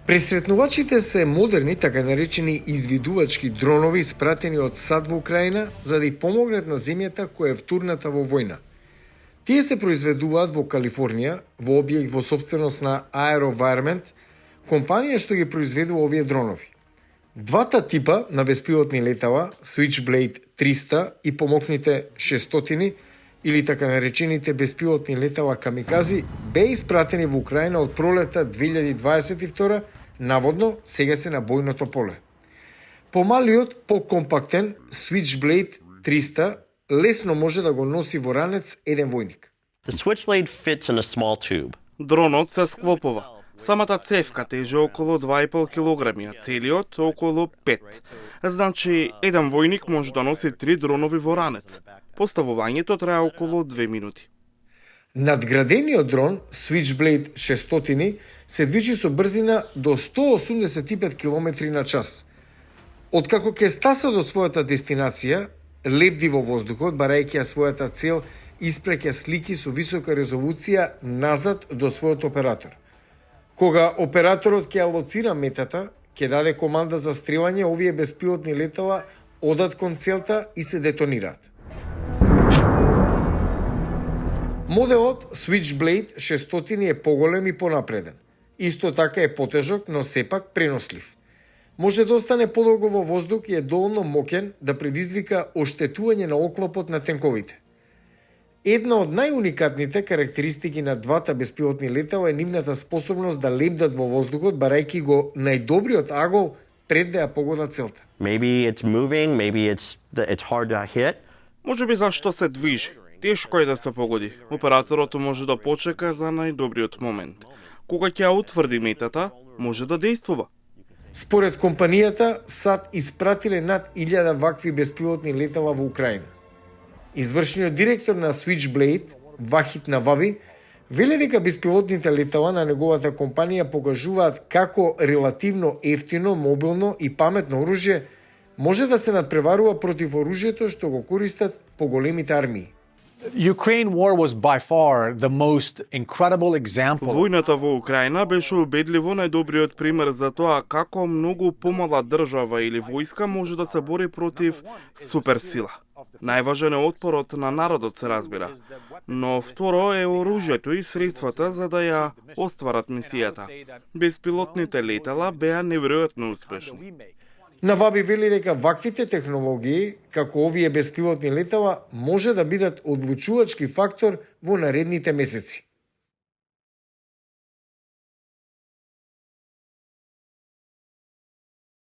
Пресретнувачите се модерни, така наречени извидувачки дронови испратени од САД во Украина за да ја помогнат на земјата која е втурната во војна. Тие се произведуваат во Калифорнија, во објект во собственост на AeroVironment, компанија што ги произведува овие дронови. Двата типа на беспилотни летала, Switchblade 300 и помокните 600 или така наречените беспилотни летала камикази, беа испратени во Украина од пролета 2022, наводно сега се на бојното поле. Помалиот, покомпактен Switchblade 300 лесно може да го носи во ранец еден војник. The Switchblade fits in a small tube. Дронот се склопува. Самата цевка тежи околу 2,5 килограми, а целиот околу 5. Значи, еден војник може да носи 3 дронови во ранец. Поставувањето трае околу 2 минути. Надградениот дрон Switchblade 600 се движи со брзина до 185 км на час. Откако ќе стаса до својата дестинација, лебди во воздухот, барајќи ја својата цел, испреќа слики со висока резолуција назад до својот оператор. Кога операторот ќе алоцира метата, ќе даде команда за стрелање, овие беспилотни летала одат кон целта и се детонираат. Моделот Switchblade 600 е поголем и понапреден. Исто така е потежок, но сепак пренослив. Може да остане подолго во воздух и е доволно моќен да предизвика оштетување на оклопот на тенковите. Една од најуникатните карактеристики на двата беспилотни летала е нивната способност да лебдат во воздухот, барајќи го најдобриот агол пред да ја погодат целта. Maybe it's moving, maybe it's hard to hit. Може би зашто се движи. Тешко е да се погоди. Операторот може да почека за најдобриот момент. Кога ќе ја утврди метата, може да действува. Според компанијата, САД испратиле над 1000 вакви беспилотни летала во Украина. Извршниот директор на Switchblade, Вахид Наваби, вели дека беспилотните летала на неговата компанија покажуваат како релативно ефтино, мобилно и паметно оружје може да се надпреварува против оружјето што го користат поголемите армии. Ukraine war was by far the most incredible example. Војната во Украина беше убедливо најдобриот пример за тоа како многу помала држава или војска може да се бори против суперсила. Најважен е отпорот на народот, се разбира. Но второ е оружјето и средствата за да ја остварат мисијата. Беспилотните летала беа неверојатно успешни. Наваби вели дека ваквите технологии, како овие беспилотни летала, може да бидат одлучувачки фактор во наредните месеци.